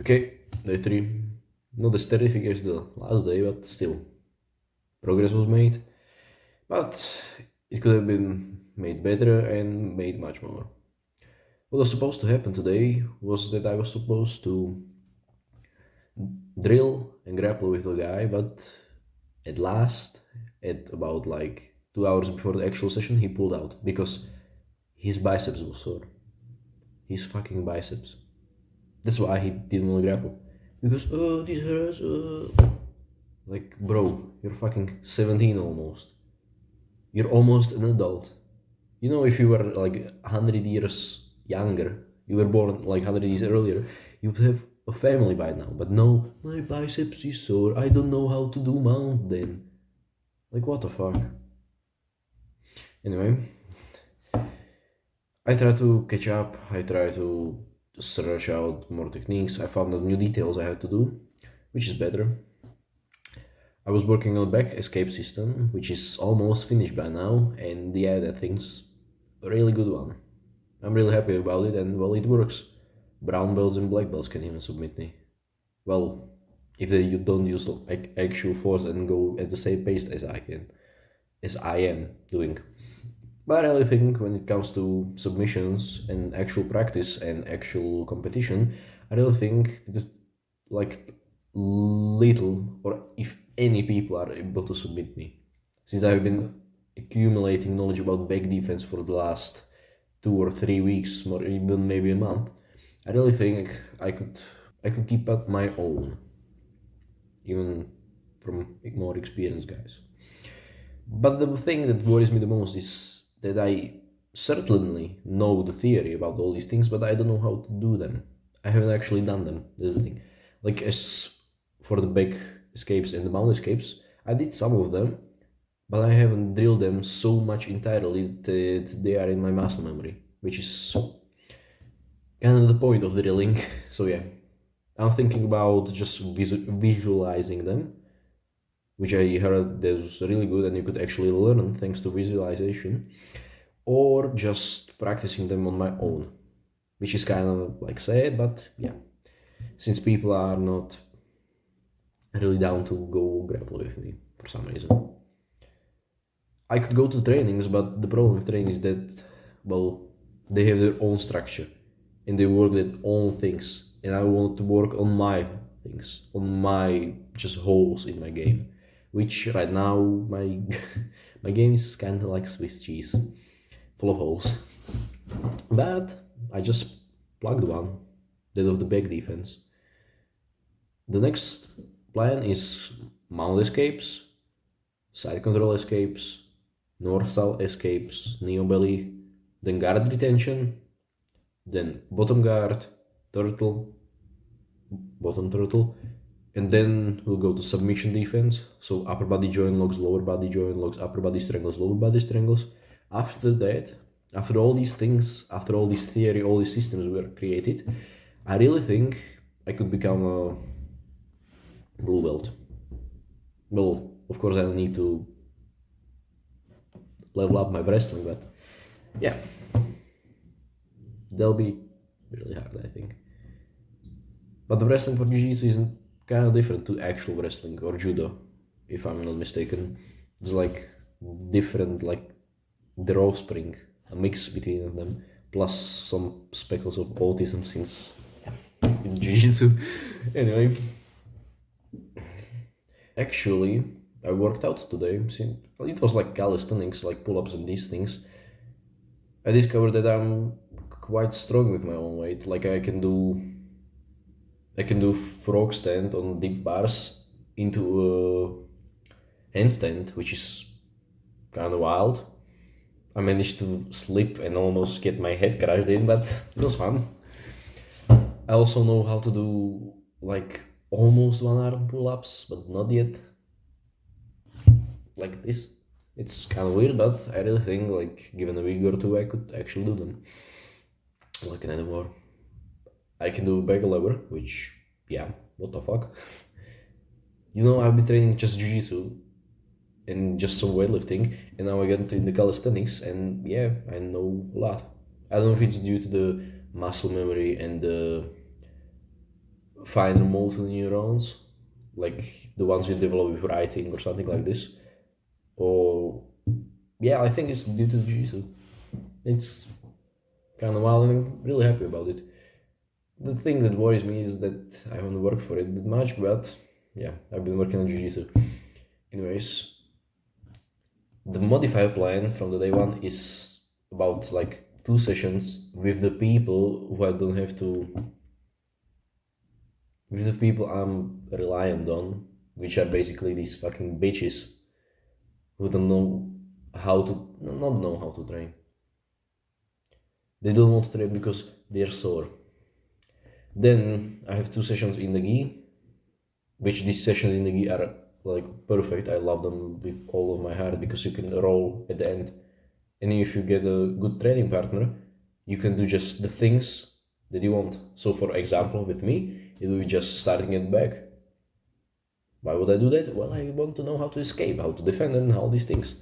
Okay, day 3. Not as terrific as the last day, but still. Progress was made, but it could have been made better and made much more. What was supposed to happen today was that I was supposed to drill and grapple with a guy, but at last, at about like 2 hours before the actual session, he pulled out because his biceps was sore. His fucking biceps. That's why he didn't want to grapple. Because, oh, this hurts, Like, bro, you're fucking 17 almost. You're almost an adult. You know, if you were like 100 years younger, you were born like 100 years earlier, you would have a family by now. But no, my biceps is sore, I don't know how to do mountain. Like, what the fuck? Anyway, I try to catch up, I try to search out more techniques, I found out new details I had to do, which is better. I was working on a back escape system, which is almost finished by now, and yeah, that thing's a really good one. I'm really happy about it, and well, it works. Brown belts and black belts can even submit me. Well, if they don't use actual force and go at the same pace as I am doing. But I really think when it comes to submissions and actual practice and actual competition, I really think that like little or if any people are able to submit me. Since I've been accumulating knowledge about back defense for the last 2 or 3 weeks, or even maybe a month, I really think I could keep up my own, even from more experienced guys. But the thing that worries me the most is that I certainly know the theory about all these things, but I don't know how to do them. I haven't actually done them. That's the thing. Like as for the back escapes and the mount escapes, I did some of them, but I haven't drilled them so much entirely that they are in my muscle memory, which is kind of the point of drilling. So yeah, I'm thinking about just visualizing them, which I heard that was really good and you could actually learn thanks to visualization, or just practicing them on my own, which is kind of like sad, but yeah, since people are not really down to go grapple with me for some reason. I could go to trainings, but the problem with training is that, well, they have their own structure and they work their own things, and I want to work on my things, on my just holes in my game, which right now my my game is kind of like Swiss cheese, full of holes. But I just plugged one, that of the back defense. The next plan is mount escapes, side control escapes, north-south escapes, neo belly, then guard retention, then bottom guard, turtle, bottom turtle, and then we'll go to submission defense. So upper body joint locks, lower body joint locks, upper body strangles, lower body strangles. After that, after all these things, after all this theory, all these systems were created, I really think I could become a blue belt. Well, of course, I'll need to level up my wrestling, but yeah, that'll be really hard, I think. But the wrestling for jiu-jitsu is kind of different to actual wrestling or judo, if I'm not mistaken. It's like different, like their offspring, a mix between them, plus some speckles of autism since it's jiu-jitsu. Anyway, actually, I worked out today. It was like calisthenics, like pull-ups and these things. I discovered that I'm quite strong with my own weight. Like I can do frog stand on deep bars into a handstand, which is kind of wild. I managed to slip and almost get my head crushed in, but it was fun. I also know how to do like almost one arm pull-ups, but not yet. Like this. It's kind of weird, but I really think like given a week or two, I could actually do them. What can I do more? I can do back lever, which, yeah, what the fuck? You know, I've been training just jiu-jitsu and just some weightlifting, and now I get into the calisthenics, and yeah, I know a lot. I don't know if it's due to the muscle memory and the finer motor neurons, like the ones you develop with writing or something like this. Or yeah, I think it's due to jiu-jitsu. It's kind of wild, and I'm really happy about it. The thing that worries me is that I haven't worked for it that much, but yeah, I've been working on jiu-jitsu. Anyways, the modifier plan from the day one is about like 2 sessions with the people who I don't have to, with the people I'm reliant on, which are basically these fucking bitches who don't know how to, not know how to train. They don't want to train because they're sore. Then I have 2 sessions in the gi, which these sessions in the gi are like perfect. I love them with all of my heart because you can roll at the end. And if you get a good training partner, you can do just the things that you want. So for example, with me, it will be just starting at the back. Why would I do that? Well, I want to know how to escape, how to defend, and all these things.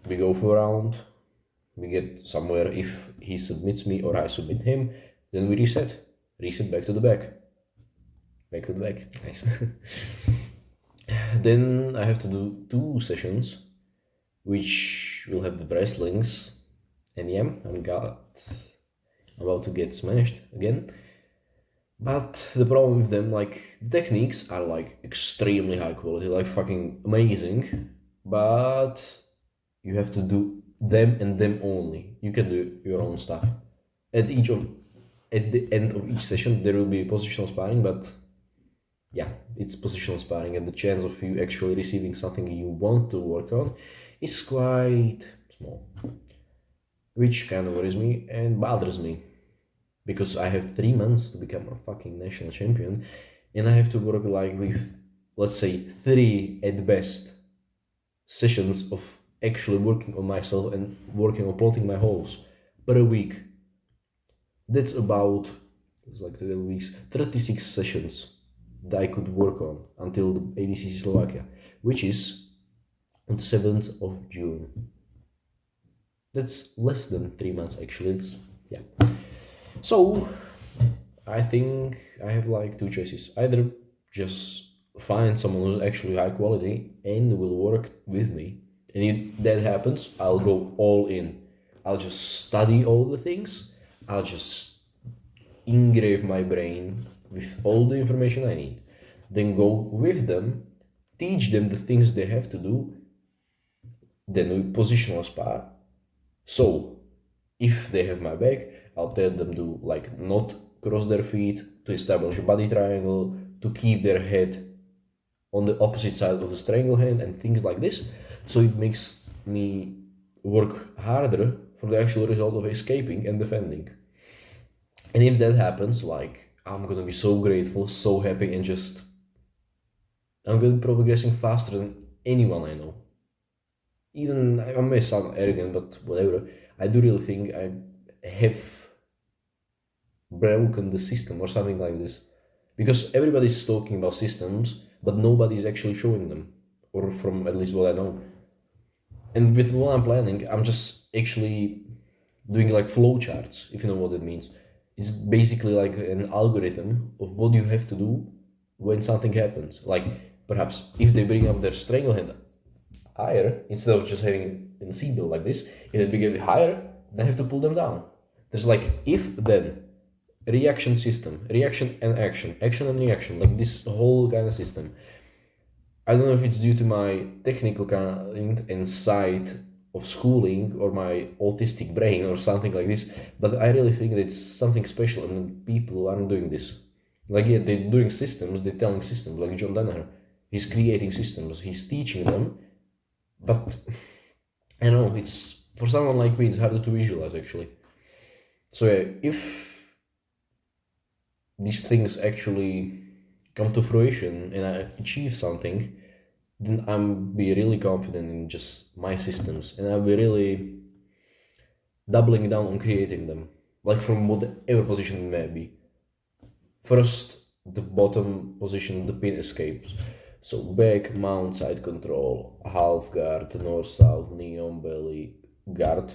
We go for a round, we get somewhere. If he submits me or I submit him, then we reset. Reset back to the back. Back to the back. Nice. Then I have to do 2 sessions, which will have the wrestlings. And yeah, I'm about to get smashed again. But the problem with them, like, the techniques are like extremely high quality, like fucking amazing. But you have to do them and them only. You can do your own stuff. At the end of each session, there will be positional sparring, but yeah, it's positional sparring, and the chance of you actually receiving something you want to work on is quite small, which kind of worries me and bothers me, because I have 3 months to become a fucking national champion, and I have to work like with, let's say, 3 at best sessions of actually working on myself and working on plotting my holes per week. That's about, it's like 12 weeks, 36 sessions that I could work on until the ADCC Slovakia, which is on the 7th of June. That's less than 3 months actually. It's, yeah. So I think I have like 2 choices. Either just find someone who's actually high quality and will work with me, and if that happens, I'll go all in. I'll just study all the things. I'll just engrave my brain with all the information I need. Then go with them, teach them the things they have to do. Then we positional spar. So if they have my back, I'll tell them to like not cross their feet, to establish a body triangle, to keep their head on the opposite side of the strangle hand, and things like this. So it makes me work harder for the actual result of escaping and defending. And if that happens, like, I'm gonna be so grateful, so happy, and just, I'm gonna be progressing faster than anyone I know. Even, I may sound arrogant, but whatever, I do really think I have broken the system or something like this. Because everybody's talking about systems, but nobody's actually showing them, or from at least what I know. And with what I'm planning, I'm just actually doing like flowcharts, if you know what it means. It's basically like an algorithm of what you have to do when something happens. Like, perhaps if they bring up their strangle hand higher, instead of just having a seatbelt like this, if they bring it higher, they have to pull them down. There's like if then reaction system, reaction and action, action and reaction, like this whole kind of system. I don't know if it's due to my technical kind and sight of schooling or my autistic brain or something like this, but I really think that it's something special and people aren't doing this. Like, yeah, they're doing systems, they're telling systems, like John Danaher. He's creating systems, he's teaching them, but I know, it's, for someone like me, it's harder to visualize actually. So yeah, if these things actually come to fruition and I achieve something, then I'll be really confident in just my systems, and I'll be really doubling down on creating them, like from whatever position it may be. First, the bottom position, the pin escapes. So back, mount, side control, half guard, north, south, knee on belly, guard,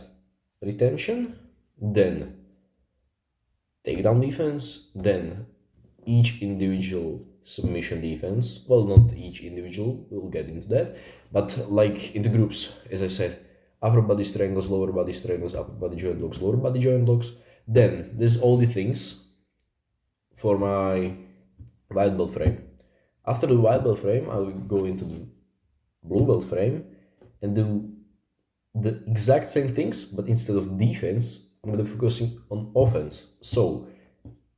retention, then takedown defense, then each individual submission defense. Well, not each individual, we'll get into that, but like into groups, as I said, upper body strangles, lower body strangles, upper body joint locks, lower body joint locks. Then there's all the things for my white belt frame. After the white belt frame, I will go into the blue belt frame and do the exact same things, but instead of defense, I'm going to be focusing on offense. So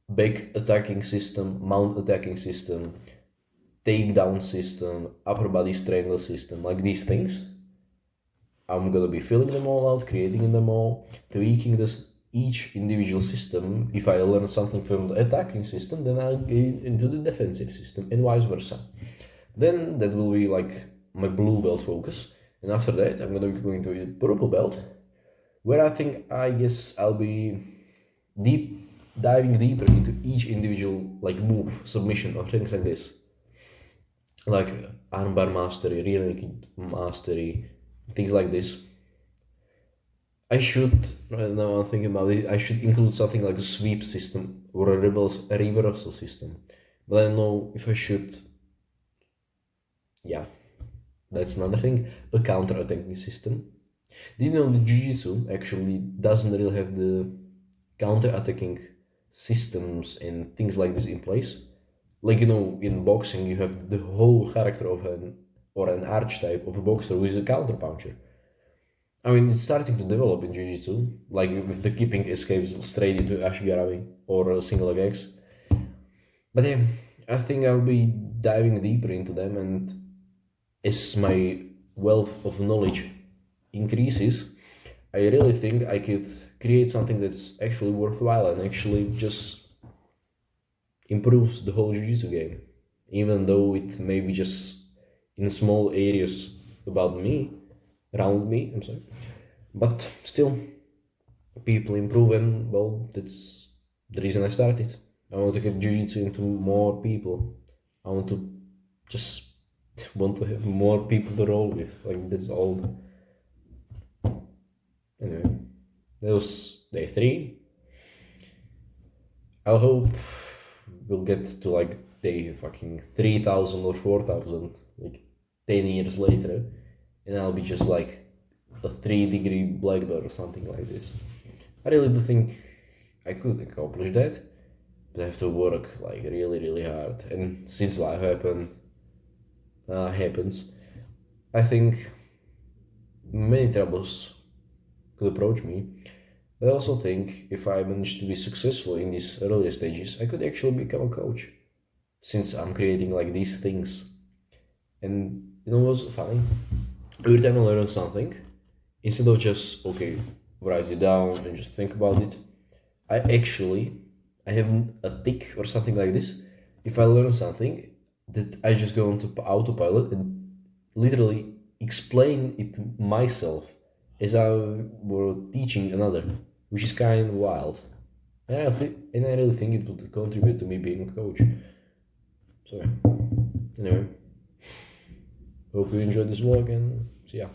back attacking system, mount attacking system, takedown system, upper body strangle system, like these things. I'm gonna be filling them all out, creating them all, tweaking this each individual system. If I learn something from the attacking system, then I'll go into the defensive system, and vice versa. Then that will be like my blue belt focus, and after that I'm gonna be going to the purple belt, where I guess I'll be diving deeper into each individual like move, submission, or things like this, like armbar mastery, rear naked mastery, things like this. I should, right now I'm thinking about it, I should include something like a sweep system or a reversal system, but I don't know if I should. Yeah, that's another thing. A counter-attacking system. Did you know the Jiu-Jitsu actually doesn't really have the counter-attacking systems and things like this in place? Like, you know, in boxing you have the whole character of an archetype of a boxer who is a counter-puncher. I mean, it's starting to develop in Jiu-Jitsu, like with the keeping escapes straight into Ashigarawi or single leg X. But yeah, I think I'll be diving deeper into them, and as my wealth of knowledge increases, I really think I could create something that's actually worthwhile and actually just improves the whole Jiu-Jitsu game, even though it may be just in small areas around me, I'm sorry. But still, people improve, and well, that's the reason I started. I want to get Jiu-Jitsu into more people. I want to just want to have more people to roll with. Like, that's all. Anyway, that was day 3. I hope we'll get to like day fucking 3000 or 4000, like 10 years later, and I'll be just like a 3-degree black belt or something like this. I really do think I could accomplish that, but I have to work like really, really hard. And since life happens, I think many troubles could approach me. But I also think if I manage to be successful in these earlier stages, I could actually become a coach, since I'm creating like these things. And you know what's funny? Every time I learn something, instead of just, okay, write it down and just think about it, I have a tick or something like this. If I learn something, that I just go into autopilot and literally explain it to myself as I were teaching another, which is kind of wild. And I really think it would contribute to me being a coach. So yeah. Anyway, hope you enjoyed this vlog, and see ya.